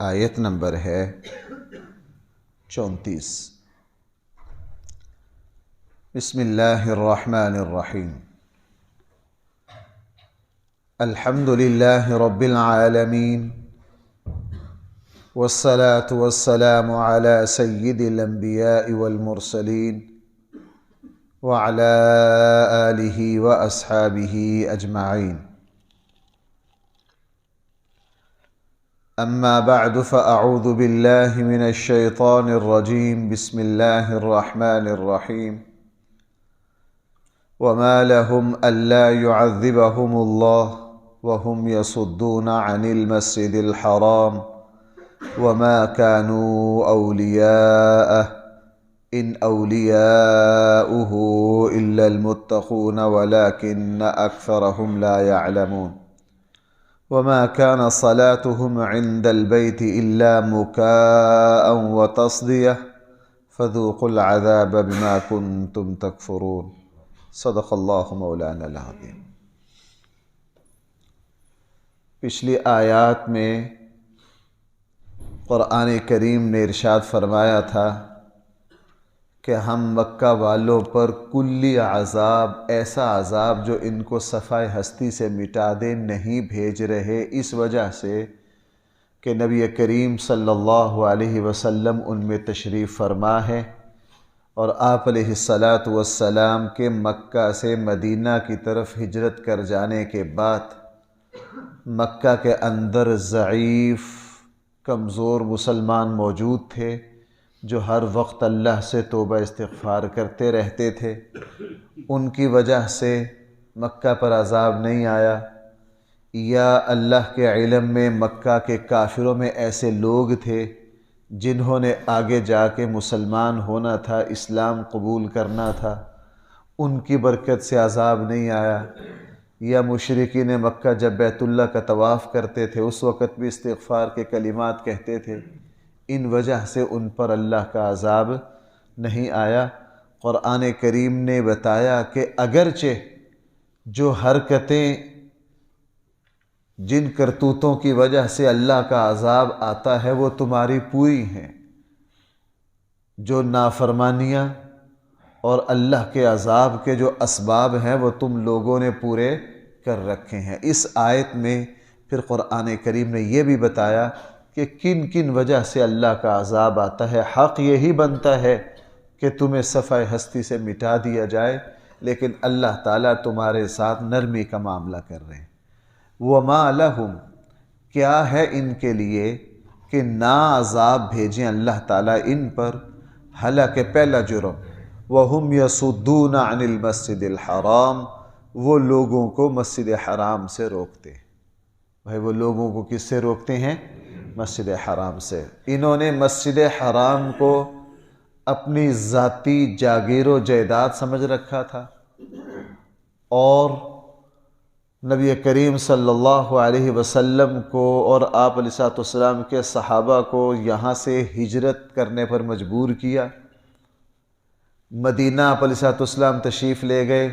آیت نمبر ہے 34۔ بسم اللہ الرحمن الرحیم۔ الحمد للہ رب العالمین والصلاة والسلام على سید الانبیاء والمرسلین وعلى آلہ واصحابہ اجمعین۔ اما بعد فاعوذ باللہ من الشیطان الرجیم۔ بسم اللہ الرحمن الرحیم۔ وما لهم الا يعذبهم الله وهم يصدون عن المسجد الحرام وما كانوا أولياءه إن أولياؤه إلا المتقون ولكن أكثرهم لا يعلمون وما كان صلاتهم عند البيت إلا مكاء وتصدية فذوقوا العذاب بما كنتم تكفرون۔ صدق اللہ مولانا العظیم۔ پچھلی آیات میں قرآن کریم نے ارشاد فرمایا تھا کہ ہم مکہ والوں پر کلی عذاب، ایسا عذاب جو ان کو صفحہ ہستی سے مٹا دے، نہیں بھیج رہے، اس وجہ سے کہ نبی کریم صلی اللہ علیہ وسلم ان میں تشریف فرما ہے، اور آپ علیہ السلام کے مکہ سے مدینہ کی طرف ہجرت کر جانے کے بعد مکہ کے اندر ضعیف کمزور مسلمان موجود تھے جو ہر وقت اللہ سے توبہ استغفار کرتے رہتے تھے۔ ان کی وجہ سے مکہ پر عذاب نہیں آیا، یا اللہ کے علم میں مکہ کے کافروں میں ایسے لوگ تھے جنہوں نے آگے جا کے مسلمان ہونا تھا، اسلام قبول کرنا تھا، ان کی برکت سے عذاب نہیں آیا، یا مشرکین مکہ جب بیت اللہ کا طواف کرتے تھے اس وقت بھی استغفار کے کلمات کہتے تھے، ان وجہ سے ان پر اللہ کا عذاب نہیں آیا۔ قرآن کریم نے بتایا کہ اگرچہ جو حرکتیں، جن کرتوتوں کی وجہ سے اللہ کا عذاب آتا ہے وہ تمہاری پوری ہیں، جو نافرمانیاں اور اللہ کے عذاب کے جو اسباب ہیں وہ تم لوگوں نے پورے کر رکھے ہیں۔ اس آیت میں پھر قرآن کریم نے یہ بھی بتایا کہ کن کن وجہ سے اللہ کا عذاب آتا ہے۔ حق یہی بنتا ہے کہ تمہیں صفحہ ہستی سے مٹا دیا جائے، لیکن اللہ تعالیٰ تمہارے ساتھ نرمی کا معاملہ کر رہے ہیں۔ وَمَا لَهُمْ، کیا ہے ان کے لیے کہ نہ عذاب بھیجیں اللہ تعالیٰ ان پر، حالانکہ پہلا جرم وَهُمْ يَصُدُّونَ عَنِ الْمَسْجِدِ الْحَرَامِ، وہ لوگوں کو مسجد حرام سے روکتے ہیں۔ بھائی وہ لوگوں کو کس سے روکتے ہیں؟ مسجد حرام سے۔ انہوں نے مسجد حرام کو اپنی ذاتی جاگیر و جائیداد سمجھ رکھا تھا، اور نبی کریم صلی اللہ علیہ وسلم کو اور آپ علیہ السلام کے صحابہ کو یہاں سے ہجرت کرنے پر مجبور کیا۔ مدینہ آپ علیہ السلام تشریف لے گئے،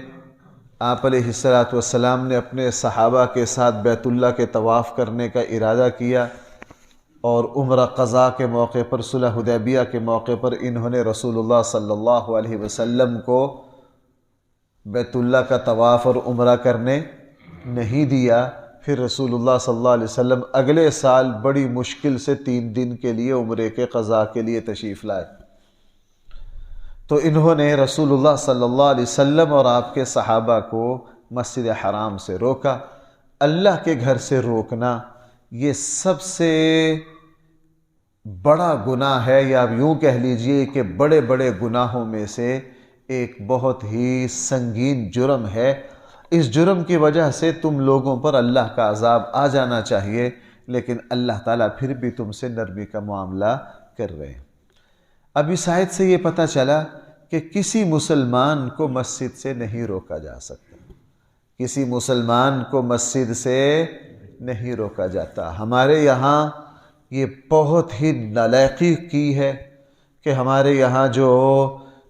آپ علیہ السلام نے اپنے صحابہ کے ساتھ بیت اللہ کے طواف کرنے کا ارادہ کیا، اور عمرہ قضاء کے موقع پر، صلح حدیبیہ کے موقع پر انہوں نے رسول اللہ صلی اللہ علیہ وسلم کو بیت اللہ کا طواف اور عمرہ کرنے نہیں دیا۔ پھر رسول اللہ صلی اللہ علیہ وسلم اگلے سال بڑی مشکل سے 3 دن کے لیے عمرے کے قضاء کے لیے تشریف لائے، تو انہوں نے رسول اللہ صلی اللہ علیہ وسلم اور آپ کے صحابہ کو مسجد حرام سے روکا۔ اللہ کے گھر سے روکنا یہ سب سے بڑا گناہ ہے، یا آپ یوں کہہ لیجئے کہ بڑے بڑے گناہوں میں سے ایک بہت ہی سنگین جرم ہے۔ اس جرم کی وجہ سے تم لوگوں پر اللہ کا عذاب آ جانا چاہیے، لیکن اللہ تعالیٰ پھر بھی تم سے نرمی کا معاملہ کر رہے ہیں۔ اب اس آیت سے یہ پتہ چلا کہ کسی مسلمان کو مسجد سے نہیں روکا جا سکتا، کسی مسلمان کو مسجد سے نہیں روکا جاتا۔ ہمارے یہاں یہ بہت ہی نالائقی کی ہے کہ ہمارے یہاں جو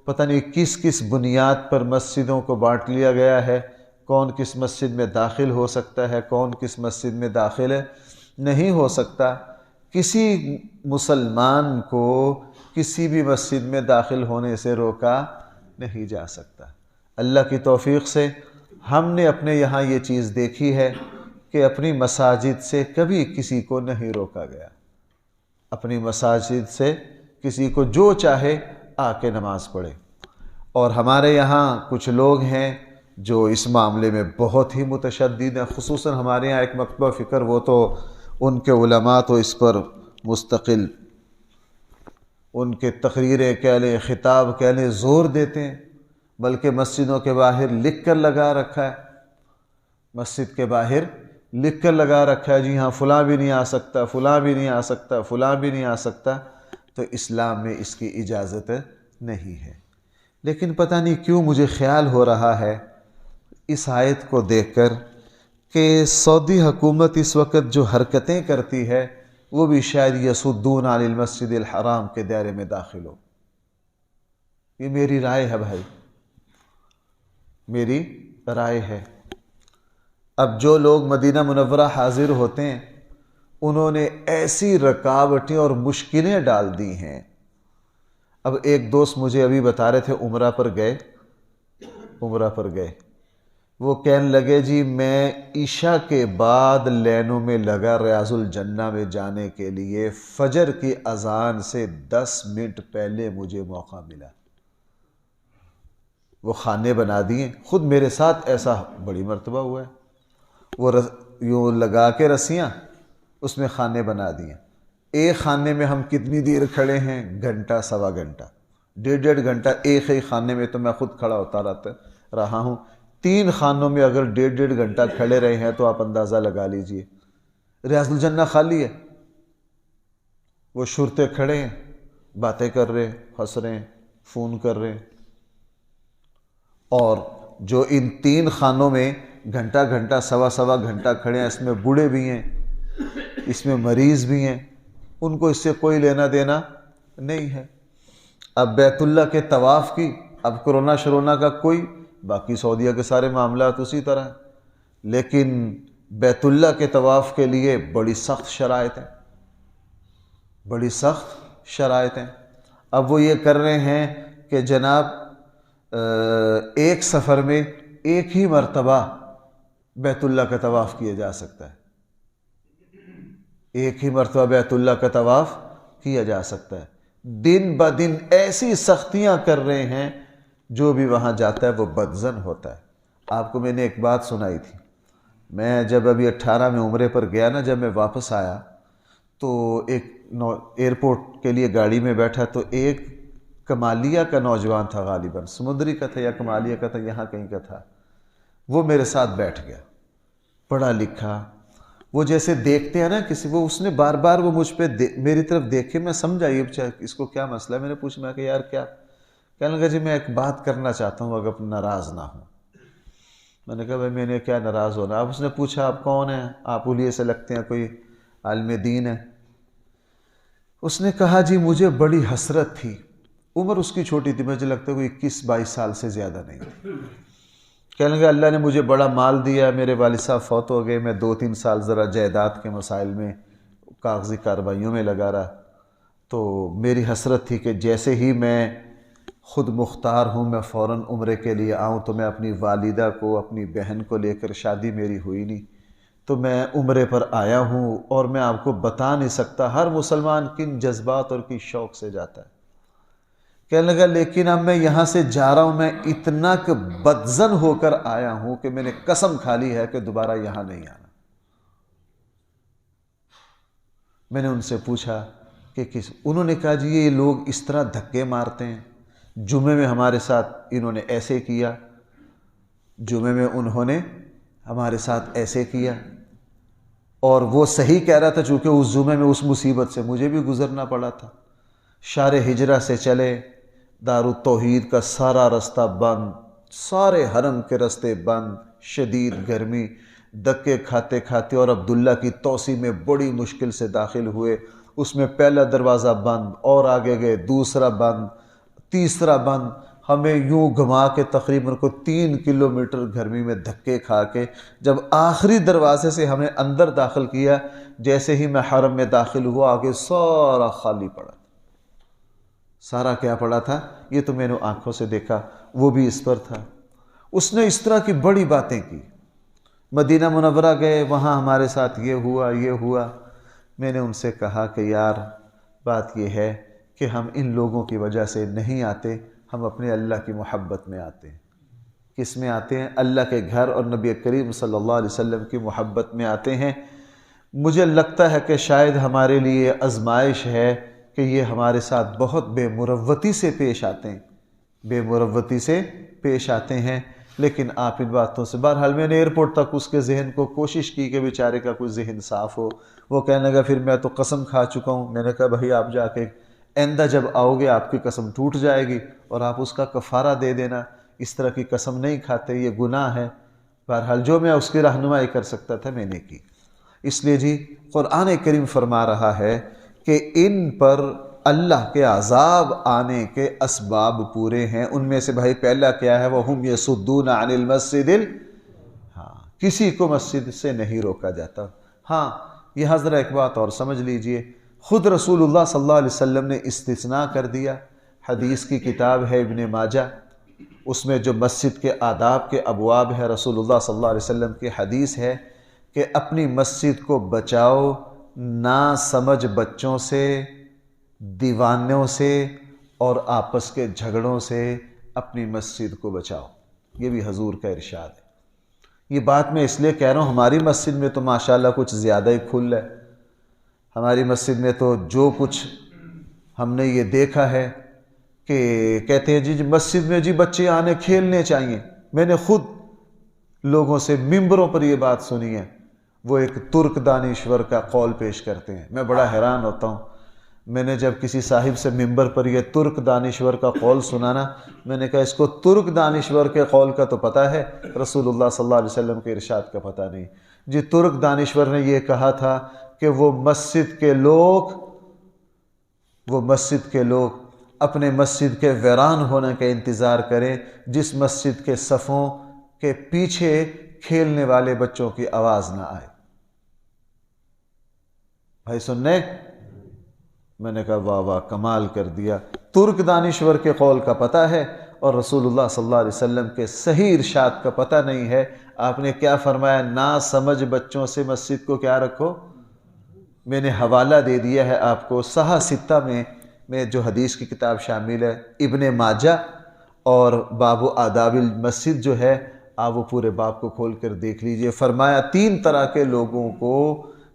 پتہ نہیں کس کس بنیاد پر مسجدوں کو بانٹ لیا گیا ہے، کون کس مسجد میں داخل ہو سکتا ہے، کون کس مسجد میں داخل نہیں ہو سکتا کسی مسلمان کو کسی بھی مسجد میں داخل ہونے سے روکا نہیں جا سکتا۔ اللہ کی توفیق سے ہم نے اپنے یہاں یہ چیز دیکھی ہے کہ اپنی مساجد سے کبھی کسی کو نہیں روکا گیا۔ اپنی مساجد سے کسی کو جو چاہے آ کے نماز پڑھے۔ اور ہمارے یہاں کچھ لوگ ہیں جو اس معاملے میں بہت ہی متشدد ہیں، خصوصاً ہمارے یہاں ایک مکتبہ فکر، وہ تو ان کے علماء تو اس پر مستقل ان کے تقریریں کہہ لیں، خطاب کہہ لیں، زور دیتے ہیں، بلکہ مسجدوں کے باہر لکھ کر لگا رکھا ہے، مسجد کے باہر لکھ کر لگا رکھا ہے جی ہاں فلاں بھی نہیں آ سکتا، فلاں بھی نہیں آ سکتا، فلاں بھی نہیں آ سکتا۔ تو اسلام میں اس کی اجازت نہیں ہے۔ لیکن پتہ نہیں کیوں مجھے خیال ہو رہا ہے اس آیت کو دیکھ کر کہ سعودی حکومت اس وقت جو حرکتیں کرتی ہے وہ بھی شاید یصدون عن المسجد الحرام کے دائرے میں داخل ہو۔ یہ میری رائے ہے بھائی، میری رائے ہے۔ اب جو لوگ مدینہ منورہ حاضر ہوتے ہیں انہوں نے ایسی رکاوٹیں اور مشکلیں ڈال دی ہیں۔ اب ایک دوست مجھے ابھی بتا رہے تھے عمرہ پر گئے، وہ کہنے لگے جی میں عشاء کے بعد لینوں میں لگا ریاض الجنہ میں جانے کے لیے، فجر کی اذان سے 10 منٹ پہلے مجھے موقع ملا۔ وہ خانے بنا دیے، خود میرے ساتھ ایسا بڑی مرتبہ ہوا ہے، وہ یوں لگا کے رسیاں اس میں خانے بنا دیے۔ ایک خانے میں ہم کتنی دیر کھڑے ہیں؟ گھنٹہ، سوا گھنٹہ، 1.5 گھنٹہ ایک ہی خانے میں تو میں خود کھڑا ہوتا رہا ہوں۔ 3 خانوں میں اگر 1.5 گھنٹہ کھڑے رہے ہیں تو آپ اندازہ لگا لیجئے۔ ریاض الجنہ خالی ہے، وہ شرطے کھڑے ہیں، باتیں کر رہے ہیں، ہنس رہے ہیں، فون کر رہے ہیں۔ اور جو ان 3 خانوں میں گھنٹہ، سوا گھنٹہ کھڑے ہیں، اس میں بوڑھے بھی ہیں، اس میں مریض بھی ہیں، ان کو اس سے کوئی لینا دینا نہیں ہے۔ اب بیت اللہ کے طواف کی، اب کرونا کا کوئی، باقی سعودیہ کے سارے معاملات اسی طرح ہیں، لیکن بیت اللہ کے طواف کے لیے بڑی سخت شرائط ہیں۔ اب وہ یہ کر رہے ہیں کہ جناب ایک سفر میں ایک ہی مرتبہ بیت اللہ کا طواف کیا جا سکتا ہے، ایک ہی مرتبہ بیت اللہ کا طواف کیا جا سکتا ہے۔ دن بدن ایسی سختیاں کر رہے ہیں، جو بھی وہاں جاتا ہے وہ بدظن ہوتا ہے۔ آپ کو میں نے ایک بات سنائی تھی، میں جب ابھی 18 میں عمرے پر گیا نا، جب میں واپس آیا تو ایک ایئرپورٹ کے لیے گاڑی میں بیٹھا تو ایک کمالیہ کا نوجوان تھا، غالباً سمندری کا تھا یا کمالیہ کا تھا، یہاں کہیں کا تھا، وہ میرے ساتھ بیٹھ گیا، پڑھا لکھا۔ وہ جیسے دیکھتے ہیں نا کسی، وہ اس نے بار بار وہ مجھ پہ میری طرف دیکھے، میں سمجھا یہ اس کو کیا مسئلہ ہے۔ میں نے پوچھا، میں کہ یار کیا؟ کہنے لگا جی میں ایک بات کرنا چاہتا ہوں اگر ناراض نہ ہوں۔ میں نے کہا بھائی میں نے کیا ناراض ہونا؟ اب اس نے پوچھا آپ کون ہیں؟ آپ اولیے سے لگتے ہیں، کوئی عالم دین ہے؟ اس نے کہا جی مجھے بڑی حسرت تھی، عمر اس کی چھوٹی تھی، مجھے لگتا ہے کوئی 21-22 سال سے زیادہ نہیں تھی۔ کہنے لگا اللہ نے مجھے بڑا مال دیا، میرے والد صاحب فوت ہو گئے، میں 2-3 سال ذرا جائیداد کے مسائل میں کاغذی کارروائیوں میں لگا رہا، تو میری حسرت تھی کہ جیسے ہی میں خود مختار ہوں میں فوراً عمرے کے لیے آؤں، تو میں اپنی والدہ کو، اپنی بہن کو لے کر، شادی میری ہوئی نہیں، تو میں عمرے پر آیا ہوں، اور میں آپ کو بتا نہیں سکتا ہر مسلمان کن جذبات اور کن شوق سے جاتا ہے۔ کہنے لگا لیکن اب میں یہاں سے جا رہا ہوں، میں اتنا کہ بدظن ہو کر آیا ہوں کہ میں نے قسم کھا لی ہے کہ دوبارہ یہاں نہیں آنا۔ میں نے ان سے پوچھا کہ کس؟ انہوں نے کہا جی یہ لوگ اس طرح دھکے مارتے ہیں، جمعے میں ہمارے ساتھ انہوں نے ایسے کیا، جمعے میں انہوں نے ہمارے ساتھ ایسے کیا، اور وہ صحیح کہہ رہا تھا چونکہ اس جمعے میں اس مصیبت سے مجھے بھی گزرنا پڑا تھا۔ شار ہجرہ سے چلے، دارالتوحید کا سارا رستہ بند، سارے حرم کے رستے بند، شدید گرمی، دھکے کھاتے کھاتے، اور عبداللہ کی توسیع میں بڑی مشکل سے داخل ہوئے، اس میں پہلا دروازہ بند، اور آگے گئے دوسرا بند، تیسرا بند، ہمیں یوں گھما کے تقریباً کو 3 کلومیٹر گرمی میں دھکے کھا کے جب آخری دروازے سے ہمیں اندر داخل کیا، جیسے ہی میں حرم میں داخل ہوا آگے سارا خالی پڑا۔ سارا کیا پڑا تھا؟ یہ تو میں نے آنکھوں سے دیکھا، وہ بھی اس پر تھا۔ اس نے اس طرح کی بڑی باتیں کی۔ مدینہ منورہ گئے، وہاں ہمارے ساتھ یہ ہوا یہ ہوا۔ میں نے ان سے کہا کہ یار بات یہ ہے کہ ہم ان لوگوں کی وجہ سے نہیں آتے، ہم اپنے اللہ کی محبت میں آتے ہیں۔ کس میں آتے ہیں؟ اللہ کے گھر اور نبی کریم صلی اللہ علیہ وسلم کی محبت میں آتے ہیں۔ مجھے لگتا ہے کہ شاید ہمارے لیے آزمائش ہے کہ یہ ہمارے ساتھ بہت بے مروتی سے پیش آتے ہیں، بے مروتی سے پیش آتے ہیں۔ لیکن آپ ان باتوں سے، بہرحال میں نے ایئرپورٹ تک اس کے ذہن کو کوشش کی کہ بیچارے کا کوئی ذہن صاف ہو۔ وہ کہنے لگا پھر میں تو قسم کھا چکا ہوں۔ میں نے کہا بھائی آپ جا کے آئندہ جب آؤ گے آپ کی قسم ٹوٹ جائے گی اور آپ اس کا کفارہ دے دینا، اس طرح کی قسم نہیں کھاتے، یہ گناہ ہے۔ بہرحال جو میں اس کی رہنمائی کر سکتا تھا میں نے کی۔ اس لیے جی قرآن کریم فرما رہا ہے کہ ان پر اللہ کے عذاب آنے کے اسباب پورے ہیں۔ ان میں سے بھائی پہلا کیا ہے؟ وَهُمْ يَصُدُّونَ عَنِ الْمَسْجِدِ کسی کو مسجد سے نہیں روکا جاتا۔ ہاں یہاں ذرا ایک بات اور سمجھ لیجئے، خود رسول اللہ صلی اللہ علیہ وسلم نے استثناء کر دیا۔ حدیث کی کتاب ہے ابن ماجہ، اس میں جو مسجد کے آداب کے ابواب ہے، رسول اللہ صلی اللہ علیہ وسلم کی حدیث ہے کہ اپنی مسجد کو بچاؤ نا سمجھ بچوں سے، دیوانوں سے اور آپس کے جھگڑوں سے، اپنی مسجد کو بچاؤ۔ یہ بھی حضور کا ارشاد ہے۔ یہ بات میں اس لیے کہہ رہا ہوں، ہماری مسجد میں تو ماشاءاللہ کچھ زیادہ ہی کھل ہے۔ ہماری مسجد میں تو جو کچھ ہم نے یہ دیکھا ہے کہ کہتے ہیں جی مسجد میں جی بچے آنے کھیلنے چاہیے۔ میں نے خود لوگوں سے ممبروں پر یہ بات سنی ہے، وہ ایک ترک دانشور کا قول پیش کرتے ہیں۔ میں بڑا حیران ہوتا ہوں۔ میں نے جب کسی صاحب سے ممبر پر یہ ترک دانشور کا قول سنا نا، میں نے کہا اس کو ترک دانشور کے قول کا تو پتہ ہے، رسول اللہ صلی اللہ علیہ وسلم کے ارشاد کا پتہ نہیں۔ جی ترک دانشور نے یہ کہا تھا کہ وہ مسجد کے لوگ اپنے مسجد کے ویران ہونے کا انتظار کریں جس مسجد کے صفوں کے پیچھے کھیلنے والے بچوں کی آواز نہ آئے۔ بھائی سننے، میں نے کہا واہ واہ کمال کر دیا۔ ترک دانشور کے قول کا پتہ ہے اور رسول اللہ صلی اللہ علیہ وسلم کے صحیح ارشاد کا پتہ نہیں ہے۔ آپ نے کیا فرمایا؟ نا سمجھ بچوں سے مسجد کو کیا رکھو۔ میں نے حوالہ دے دیا ہے آپ کو، صحاح ستہ میں جو حدیث کی کتاب شامل ہے، ابن ماجہ اور باب آداب المسجد جو ہے، آپ وہ پورے باب کو کھول کر دیکھ لیجئے۔ فرمایا 3 طرح کے لوگوں کو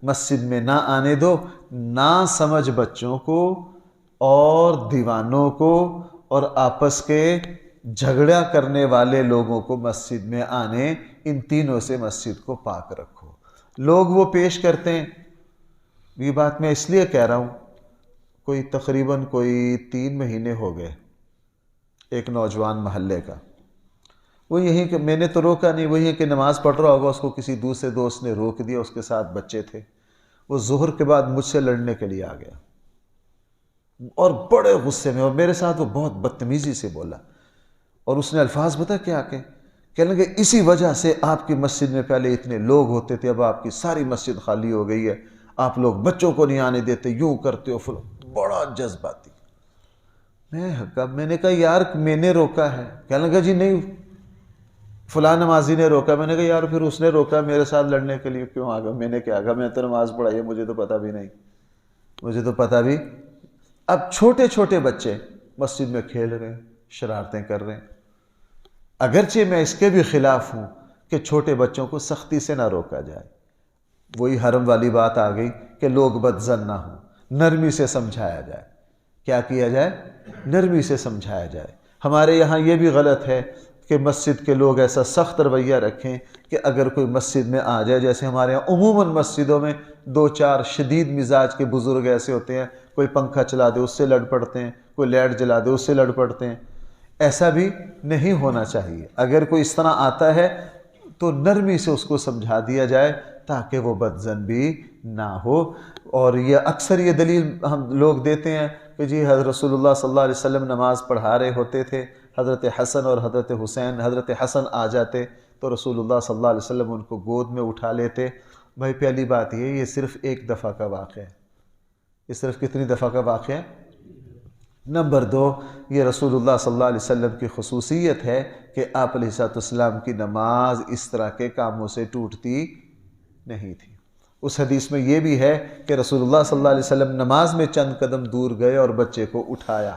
مسجد میں نہ آنے دو، نہ سمجھ بچوں کو اور دیوانوں کو اور آپس کے جھگڑا کرنے والے لوگوں کو مسجد میں آنے، ان تینوں سے مسجد کو پاک رکھو۔ لوگ وہ پیش کرتے ہیں، یہ بات میں اس لیے کہہ رہا ہوں، تقریباً 3 مہینے ہو گئے، ایک نوجوان محلے کا، وہ یہیں کہ میں نے تو روکا نہیں، وہی کہ نماز پڑھ رہا ہوگا، اس کو کسی دوسرے دوست نے روک دیا، اس کے ساتھ بچے تھے، وہ ظہر کے بعد مجھ سے لڑنے کے لیے آ گیا اور بڑے غصے میں، اور میرے ساتھ وہ بہت بدتمیزی سے بولا، اور اس نے الفاظ بتا کیا کہنے لگے اسی وجہ سے آپ کی مسجد میں پہلے اتنے لوگ ہوتے تھے، اب آپ کی ساری مسجد خالی ہو گئی ہے، آپ لوگ بچوں کو نہیں آنے دیتے، یوں کرتے ہو، بڑا جذباتی۔ میں نے کہا یار میں نے روکا ہے، کہنے لگا جی نہیں فلاں نمازی نے روکا۔ میں نے کہا یار پھر اس نے روکا میرے ساتھ لڑنے کے لیے کیوں آگا؟ میں نے کیا کہا؟ میں تو نماز پڑھائی ہے، مجھے تو پتہ بھی نہیں، مجھے تو پتہ بھی۔ اب چھوٹے چھوٹے بچے مسجد میں کھیل رہے ہیں، شرارتیں کر رہے ہیں، اگرچہ میں اس کے بھی خلاف ہوں کہ چھوٹے بچوں کو سختی سے نہ روکا جائے۔ وہی حرم والی بات آ گئی کہ لوگ بدظن نہ ہوں، نرمی سے سمجھایا جائے۔ کیا کیا جائے؟ نرمی سے سمجھایا جائے۔ ہمارے یہاں یہ بھی غلط ہے کہ مسجد کے لوگ ایسا سخت رویہ رکھیں کہ اگر کوئی مسجد میں آ جائے، جیسے ہمارے یہاں عموماً مسجدوں میں 2-4 شدید مزاج کے بزرگ ایسے ہوتے ہیں، کوئی پنکھا چلا دے اس سے لڑ پڑتے ہیں، کوئی لائٹ جلا دے اس سے لڑ پڑتے ہیں۔ ایسا بھی نہیں ہونا چاہیے۔ اگر کوئی اس طرح آتا ہے تو نرمی سے اس کو سمجھا دیا جائے تاکہ وہ بدظن بھی نہ ہو۔ اور یہ اکثر یہ دلیل ہم لوگ دیتے ہیں کہ جی حضرت رسول اللہ صلی اللہ علیہ وسلم نماز پڑھا رہے ہوتے تھے، حضرت حسن اور حضرت حسین، حضرت حسن آ جاتے تو رسول اللہ صلی اللہ علیہ وسلم ان کو گود میں اٹھا لیتے۔ بھائی پہلی بات یہ صرف ایک دفعہ کا واقعہ ہے، یہ صرف کتنی دفعہ کا واقعہ ہے؟ نمبر 2، یہ رسول اللہ صلی اللہ علیہ وسلم کی خصوصیت ہے کہ آپ علیہ السلام کی نماز اس طرح کے کاموں سے ٹوٹتی نہیں تھی۔ اس حدیث میں یہ بھی ہے کہ رسول اللہ صلی اللہ علیہ وسلم نماز میں چند قدم دور گئے اور بچے کو اٹھایا۔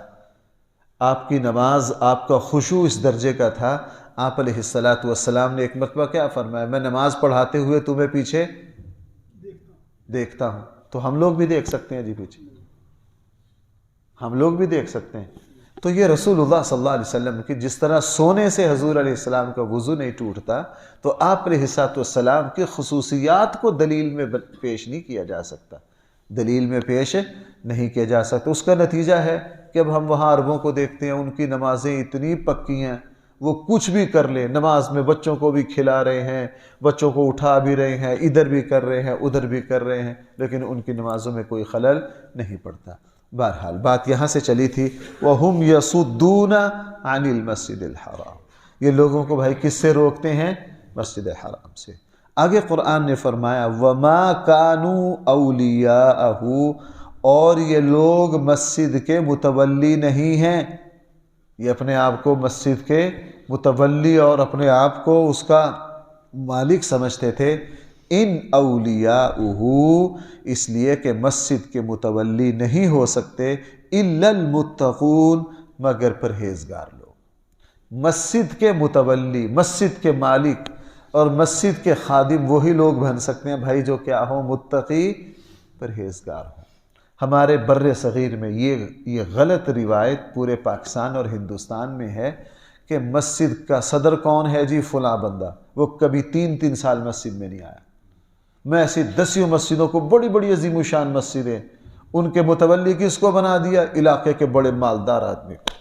آپ کی نماز، آپ کا خشوع اس درجے کا تھا، آپ علیہ السلام نے ایک مرتبہ کیا فرمایا، میں نماز پڑھاتے ہوئے تمہیں پیچھے دیکھتا ہوں۔ تو ہم لوگ بھی دیکھ سکتے ہیں جی پیچھے، ہم لوگ بھی دیکھ سکتے ہیں۔ تو یہ رسول اللہ صلی اللہ علیہ وسلم کی جس طرح سونے سے حضور علیہ السلام کا وضو نہیں ٹوٹتا، تو آپ علیہ السلام کی خصوصیات کو دلیل میں پیش نہیں کیا جا سکتا، دلیل میں پیش نہیں کیا جا سکتا۔ اس کا نتیجہ ہے کہ اب ہم وہاں عربوں کو دیکھتے ہیں، ان کی نمازیں اتنی پکی ہیں، وہ کچھ بھی کر لیں، نماز میں بچوں کو بھی کھلا رہے ہیں، بچوں کو اٹھا بھی رہے ہیں، ادھر بھی کر رہے ہیں، ادھر بھی کر رہے ہیں، لیکن ان کی نمازوں میں کوئی خلل نہیں پڑتا۔ بہرحال بات یہاں سے چلی تھی، وَهُمْ يَصُدُّونَ عَنِ الْمَسْجِدِ الْحَرَامِ، یہ لوگوں کو بھائی کس سے روکتے ہیں؟ مسجد حرام سے۔ آگے قرآن نے فرمایا وَمَا كَانُوا أَوْلِيَاءَهُ، اور یہ لوگ مسجد کے متولی نہیں ہیں، یہ اپنے آپ کو مسجد کے متولی اور اپنے آپ کو اس کا مالک سمجھتے تھے۔ ان اولیاؤہ، اس لیے کہ مسجد کے متولی نہیں ہو سکتے الا المتقون، مگر پرہیزگار لوگ۔ مسجد کے متولی، مسجد کے مالک اور مسجد کے خادم وہی لوگ بن سکتے ہیں بھائی جو کیا ہوں؟ متقی، پرہیزگار ہوں۔ ہمارے بر صغیر میں یہ غلط روایت پورے پاکستان اور ہندوستان میں ہے کہ مسجد کا صدر کون ہے جی؟ فلاں بندہ، وہ کبھی 3 سال مسجد میں نہیں آیا۔ میں ایسی 10 مسجدوں کو، بڑی بڑی عظیم الشان مسجدیں، ان کے متولی کس کو بنا دیا؟ علاقے کے بڑے مالدار آدمی کو،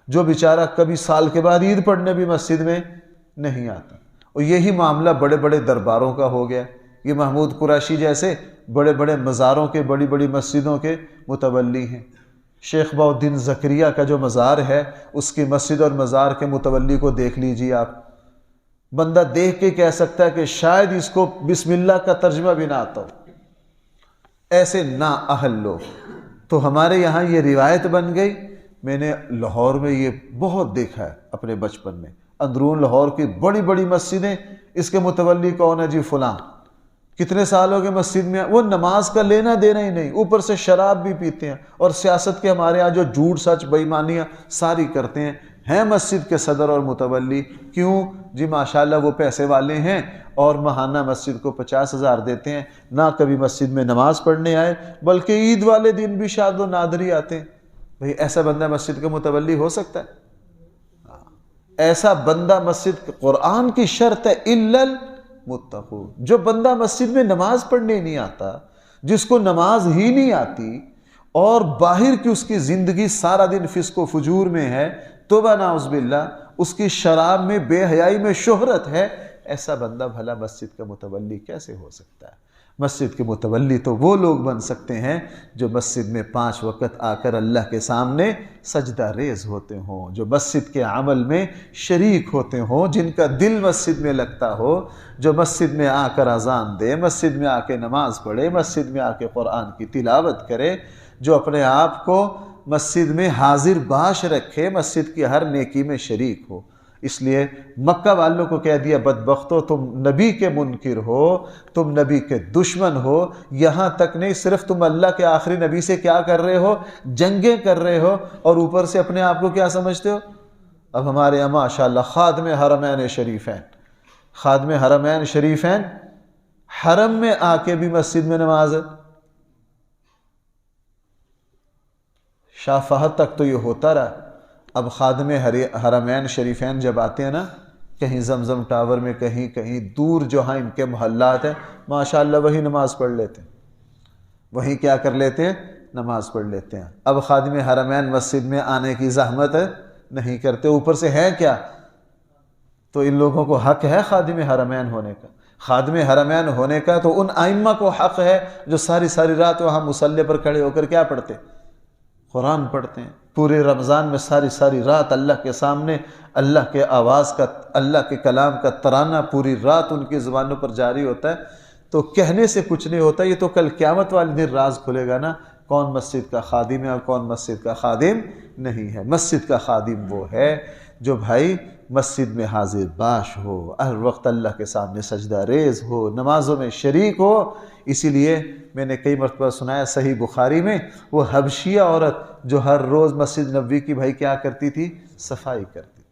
جو بیچارہ کبھی سال کے بعد عید پڑھنے بھی مسجد میں نہیں آتا۔ اور یہی معاملہ بڑے بڑے درباروں کا ہو گیا۔ یہ محمود قریشی جیسے بڑے بڑے مزاروں کے، بڑی بڑی مسجدوں کے متولی ہیں۔ شیخ بہاء الدین زکریا کا جو مزار ہے، اس کی مسجد اور مزار کے متولی کو دیکھ لیجیے آپ، بندہ دیکھ کے کہہ سکتا ہے کہ شاید اس کو بسم اللہ کا ترجمہ بھی نہ آتا ہو، ایسے نا اہل لوگ۔ تو ہمارے یہاں یہ روایت بن گئی، میں نے لاہور میں یہ بہت دیکھا ہے اپنے بچپن میں، اندرون لاہور کی بڑی بڑی مسجدیں، اس کے متولی کون ہے جی؟ فلاں۔ کتنے سال ہو گئے مسجد میں، وہ نماز کا لینا دینا ہی نہیں، اوپر سے شراب بھی پیتے ہیں، اور سیاست کے ہمارے ہاں جو جھوٹ سچ بے ایمانیاں ساری کرتے ہیں مسجد کے صدر اور متولی۔ کیوں جی؟ ماشاءاللہ وہ پیسے والے ہیں اور ماہانہ مسجد کو 50,000 دیتے ہیں، نہ کبھی مسجد میں نماز پڑھنے آئے، بلکہ عید والے دن بھی شاد و نادر ہی آتے ہیں۔ بھئی ایسا بندہ مسجد کا متولی ہو سکتا ہے؟ ایسا بندہ مسجد، قرآن کی شرط ہے الا المتقون، جو بندہ مسجد میں نماز پڑھنے نہیں آتا، جس کو نماز ہی نہیں آتی، اور باہر کی اس کی زندگی سارا دن فسق و فجور میں ہے، توبہ نعوذ باللہ، اس کی شراب میں، بے حیائی میں شہرت ہے، ایسا بندہ بھلا مسجد کا متولی کیسے ہو سکتا ہے؟ مسجد کے متولی تو وہ لوگ بن سکتے ہیں جو مسجد میں 5 وقت آ کر اللہ کے سامنے سجدہ ریز ہوتے ہوں، جو مسجد کے عمل میں شریک ہوتے ہوں، جن کا دل مسجد میں لگتا ہو، جو مسجد میں آ کر اذان دے، مسجد میں آ کے نماز پڑھے، مسجد میں آ کے قرآن کی تلاوت کرے، جو اپنے آپ کو مسجد میں حاضر باش رکھے، مسجد کی ہر نیکی میں شریک ہو۔ اس لیے مکہ والوں کو کہہ دیا بدبختو، تم نبی کے منکر ہو، تم نبی کے دشمن ہو۔ یہاں تک نہیں، صرف تم اللہ کے آخری نبی سے کیا کر رہے ہو؟ جنگیں کر رہے ہو، اور اوپر سے اپنے آپ کو کیا سمجھتے ہو؟ اب ہمارے یہاں ماشاءاللہ خادم حرمین شریفین، خادم حرمین شریفین، حرم میں آ کے بھی مسجد میں نماز ہے۔ شاہ فہد تک تو یہ ہوتا رہا، اب خادم حرمین شریفین جب آتے ہیں نا، کہیں زمزم ٹاور میں، کہیں دور جہاں ان کے محلات ہیں، ماشاءاللہ وہی نماز پڑھ لیتے ہیں، وہی کیا کر لیتے ہیں؟ نماز پڑھ لیتے ہیں۔ اب خادم حرمین مسجد میں آنے کی زحمت نہیں کرتے، اوپر سے ہے کیا؟ تو ان لوگوں کو حق ہے خادم حرمین ہونے کا، خادم حرمین ہونے کا تو ان ائمہ کو حق ہے جو ساری ساری رات وہاں مصلی پر کھڑے ہو کر کیا پڑھتے؟ قرآن پڑھتے ہیں، پورے رمضان میں ساری رات اللہ کے سامنے اللہ کے آواز کا، اللہ کے کلام کا ترانہ پوری رات ان کی زبانوں پر جاری ہوتا ہے، تو کہنے سے کچھ نہیں ہوتا، یہ تو کل قیامت والے دن راز کھلے گا نا، کون مسجد کا خادم ہے اور کون مسجد کا خادم نہیں ہے۔ مسجد کا خادم وہ ہے جو بھائی مسجد میں حاضر باش ہو، ہر وقت اللہ کے سامنے سجدہ ریز ہو، نمازوں میں شریک ہو۔ اسی لیے میں نے کئی مرتبہ سنایا صحیح بخاری میں، وہ حبشیہ عورت جو ہر روز مسجد نبوی کی بھائی کیا کرتی تھی؟ صفائی کرتی تھی،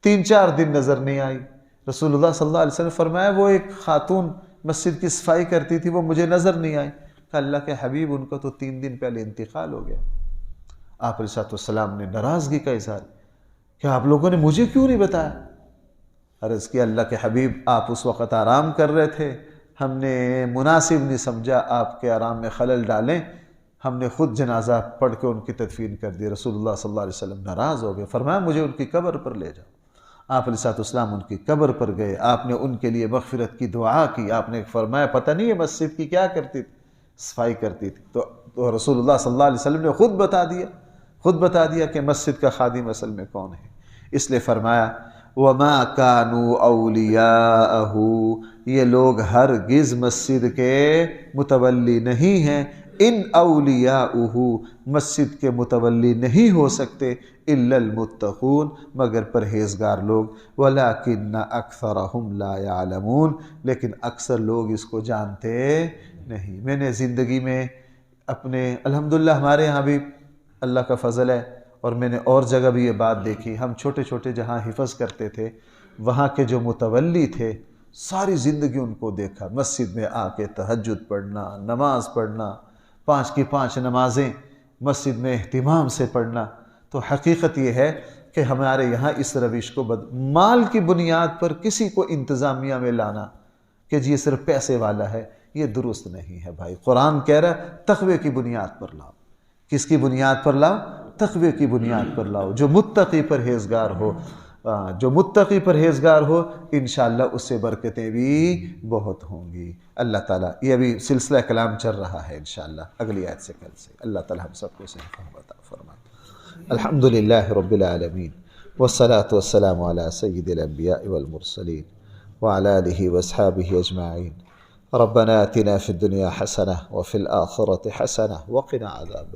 3-4 دن نظر نہیں آئی۔ رسول اللہ صلی اللہ علیہ وسلم نے فرمایا وہ ایک خاتون مسجد کی صفائی کرتی تھی، وہ مجھے نظر نہیں آئی۔ کہ اللہ کے حبیب ان کو تو 3 دن پہلے انتقال ہو گیا۔ آپ علیہ السلام نے ناراضگی کا اظہار کہ آپ لوگوں نے مجھے کیوں نہیں بتایا؟ عرض کیا اللہ کے حبیب آپ اس وقت آرام کر رہے تھے، ہم نے مناسب نہیں سمجھا آپ کے آرام میں خلل ڈالیں، ہم نے خود جنازہ پڑھ کے ان کی تدفین کر دی۔ رسول اللہ صلی اللہ علیہ وسلم ناراض ہو گئے، فرمایا مجھے ان کی قبر پر لے جاؤ۔ آپ علیہ السلام ان کی قبر پر گئے، آپ نے ان کے لیے مغفرت کی دعا کی، آپ نے فرمایا پتہ نہیں ہے مسجد کی کیا کرتی تھی؟ صفائی کرتی تھی۔ تو رسول اللہ صلی اللہ علیہ وسلم نے خود بتا دیا کہ مسجد کا خادم اصل میں کون ہے۔ اس لیے فرمایا وَمَا كَانُوا أَوْلِيَاءَهُ، یہ لوگ ہرگز مسجد کے متولی نہیں ہیں، ان اولیاؤہ، مسجد کے متولی نہیں ہو سکتے، الا المتقون، مگر پرہیزگار لوگ، وَلَكِنَّ أَكْثَرَهُمْ لَا يَعْلَمُونَ، لیکن اکثر لوگ اس کو جانتے نہیں۔ میں نے زندگی میں اپنے الحمدللہ ہمارے ہاں بھی اللہ کا فضل ہے، اور میں نے اور جگہ بھی یہ بات دیکھی، ہم چھوٹے جہاں حفظ کرتے تھے وہاں کے جو متولی تھے ساری زندگی ان کو دیکھا، مسجد میں آ کے تہجد پڑھنا، نماز پڑھنا، 5 کی 5 نمازیں مسجد میں اہتمام سے پڑھنا۔ تو حقیقت یہ ہے کہ ہمارے یہاں اس روش کو مال کی بنیاد پر کسی کو انتظامیہ میں لانا کہ جی یہ صرف پیسے والا ہے، یہ درست نہیں ہے بھائی۔ قرآن کہہ رہا ہے تقوی کی بنیاد پر لاؤ۔ کس کی بنیاد پر لاؤ؟ تقوی کی بنیاد پر لاؤ۔ جو متقی پرہیزگار ہو انشاءاللہ اس سے برکتیں بھی بہت ہوں گی۔ اللہ تعالیٰ، یہ ابھی سلسلہ کلام چل رہا ہے، انشاءاللہ اگلی آیت سے کل سے اللہ تعالیٰ ہم سب کو صحیح فہم عطا فرمائے۔ الحمدللہ رب العالمین، والصلاة والسلام علی سید الانبیاء والمرسلین وعلی آلہ واصحابہ اجمعین۔ ربنا آتنا فی الدنیا حسنہ وفی الآخرة حسنہ وقنا عذاب